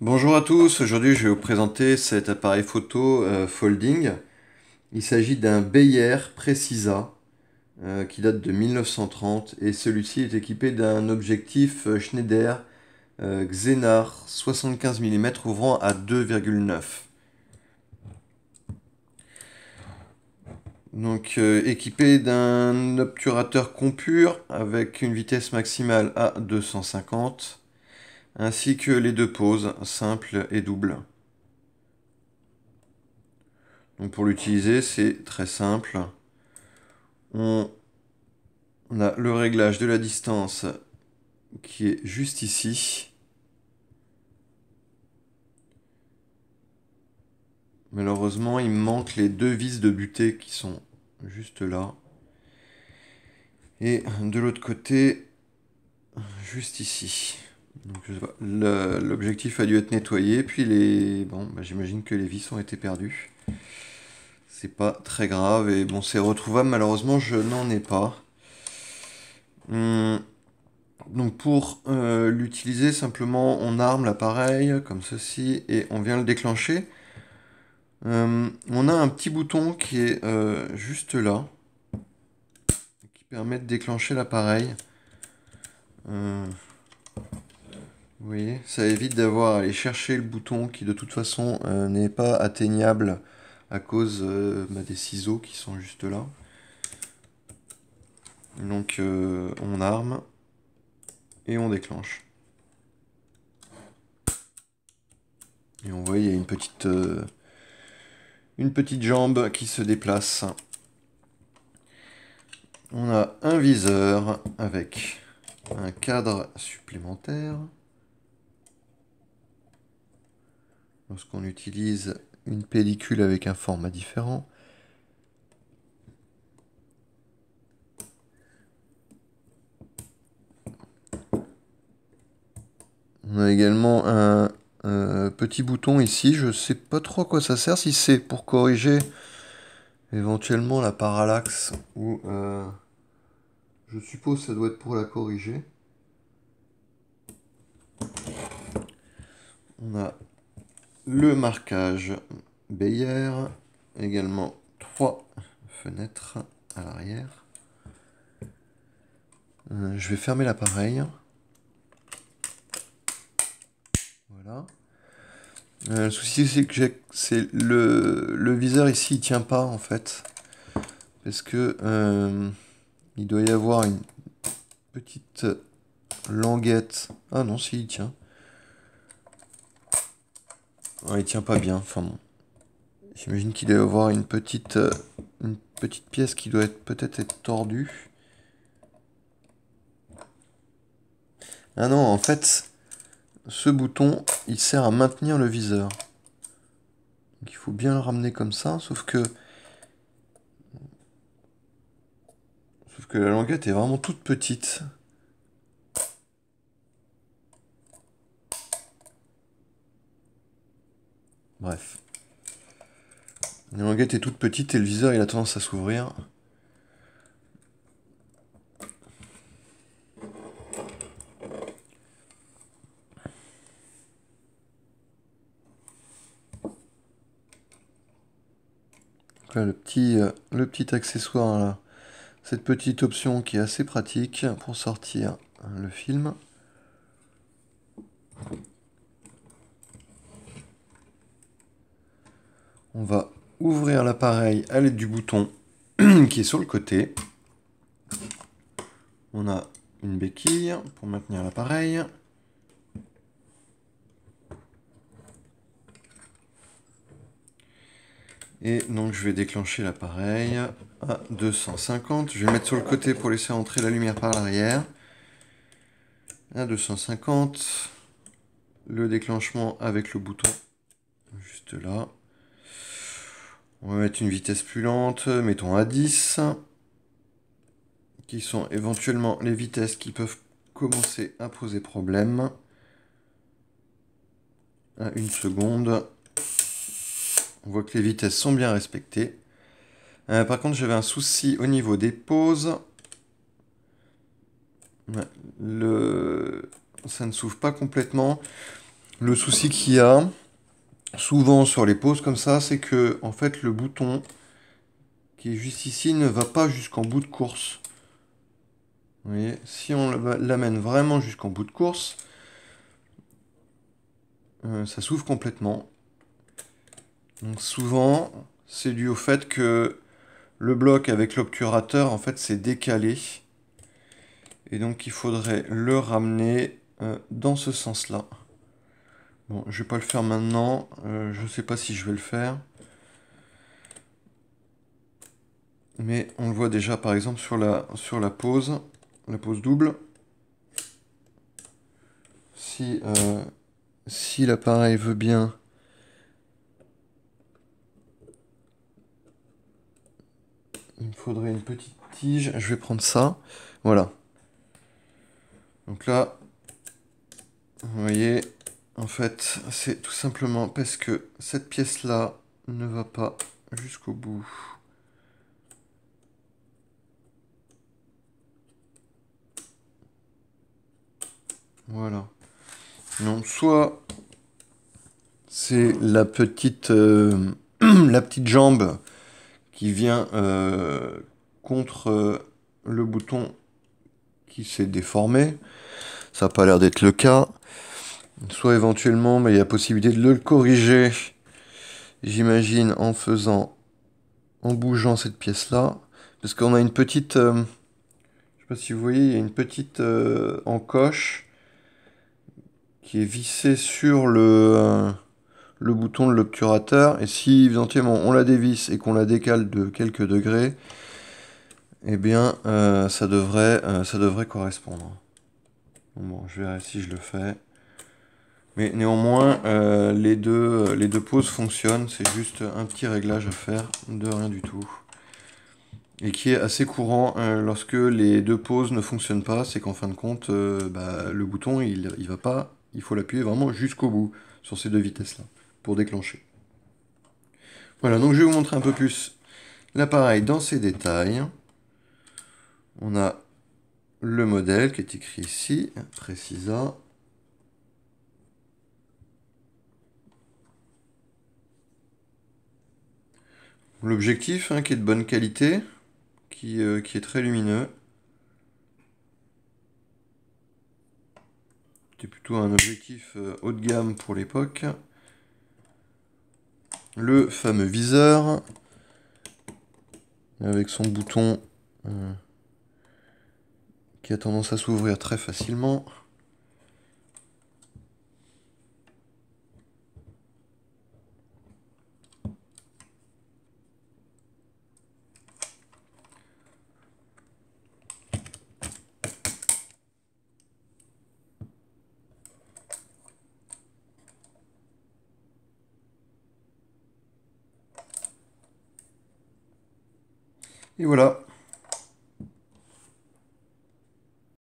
Bonjour à tous, aujourd'hui je vais vous présenter cet appareil photo folding. Il s'agit d'un Beyer Precisa qui date de 1930 et celui-ci est équipé d'un objectif Schneider Xenar 75 mm ouvrant à 2,9. Donc équipé d'un obturateur compure avec une vitesse maximale à 250 ainsi que les deux poses simple et double. Donc pour l'utiliser, c'est très simple. On a le réglage de la distance qui est juste ici. Malheureusement, il me manque les deux vis de butée qui sont juste là. Et de l'autre côté, juste ici. Donc, je sais pas, l'objectif a dû être nettoyé, puis bon, j'imagine que les vis ont été perdues. C'est pas très grave, et bon, c'est retrouvable, malheureusement, je n'en ai pas. Donc pour l'utiliser, simplement on arme l'appareil comme ceci et on vient le déclencher. On a un petit bouton qui est juste là, qui permet de déclencher l'appareil. Vous voyez, ça évite d'avoir à aller chercher le bouton qui de toute façon n'est pas atteignable à cause des ciseaux qui sont juste là. Donc on arme et on déclenche. Et on voit il y a une petite jambe qui se déplace. On a un viseur avec un cadre supplémentaire. Lorsqu'on utilise une pellicule avec un format différent. On a également un petit bouton ici. Je ne sais pas trop à quoi ça sert. Si c'est pour corriger éventuellement la parallaxe ou je suppose que ça doit être pour la corriger. On a le marquage Beyer, également 3 fenêtres à l'arrière. Je vais fermer l'appareil. Voilà. Le souci c'est que le viseur ici il tient pas en fait. Parce que il doit y avoir une petite languette. Ah non, si il tient. Ah, il tient pas bien. Enfin bon. J'imagine qu'il doit y avoir une petite pièce qui doit peut-être être tordue. Ah non, en fait, ce bouton, il sert à maintenir le viseur. Donc il faut bien le ramener comme ça, sauf que la languette est vraiment toute petite. Bref. La languette est toute petite et le viseur il a tendance à s'ouvrir. Donc là, le petit accessoire là, cette petite option qui est assez pratique pour sortir le film. On va ouvrir l'appareil à l'aide du bouton qui est sur le côté. On a une béquille pour maintenir l'appareil. Et donc je vais déclencher l'appareil à 250. Je vais mettre sur le côté pour laisser entrer la lumière par l'arrière. À 250. Le déclenchement avec le bouton juste là. On va mettre une vitesse plus lente, mettons à 10. Qui sont éventuellement les vitesses qui peuvent commencer à poser problème. À 1 seconde. On voit que les vitesses sont bien respectées. Par contre, j'avais un souci au niveau des pauses. Ça ne s'ouvre pas complètement. Le souci qu'il y a souvent sur les poses comme ça, c'est que en fait le bouton qui est juste ici ne va pas jusqu'en bout de course. Vous voyez, si on l'amène vraiment jusqu'en bout de course, ça s'ouvre complètement. Donc souvent, c'est dû au fait que le bloc avec l'obturateur, en fait, c'est décalé. Et donc, il faudrait le ramener dans ce sens-là. Bon, je vais pas le faire maintenant. Je ne sais pas si je vais le faire. Mais on le voit déjà, par exemple, sur la pose double. Si l'appareil veut bien... Il me faudrait une petite tige. Je vais prendre ça. Voilà. Donc là, vous voyez, en fait, c'est tout simplement parce que cette pièce-là ne va pas jusqu'au bout. Voilà. Donc, soit c'est la petite, la petite jambe qui vient contre le bouton qui s'est déformé. Ça n'a pas l'air d'être le cas. Soit éventuellement, mais il y a possibilité de le corriger, j'imagine, en bougeant cette pièce-là. Parce qu'on a une petite, je sais pas si vous voyez, il y a une petite encoche qui est vissée sur le bouton de l'obturateur. Et si éventuellement on la dévisse et qu'on la décale de quelques degrés, eh bien ça devrait correspondre. Bon, je verrai si je le fais. Mais néanmoins, les deux poses fonctionnent. C'est juste un petit réglage à faire, de rien du tout. Et qui est assez courant lorsque les deux poses ne fonctionnent pas. C'est qu'en fin de compte, le bouton, il va pas. Il faut l'appuyer vraiment jusqu'au bout sur ces deux vitesses-là pour déclencher. Voilà, donc je vais vous montrer un peu plus l'appareil dans ses détails. On a le modèle qui est écrit ici, Precisa. L'objectif qui est de bonne qualité, qui est très lumineux. C'était plutôt un objectif haut de gamme pour l'époque. Le fameux viseur, avec son bouton qui a tendance à s'ouvrir très facilement. Et voilà.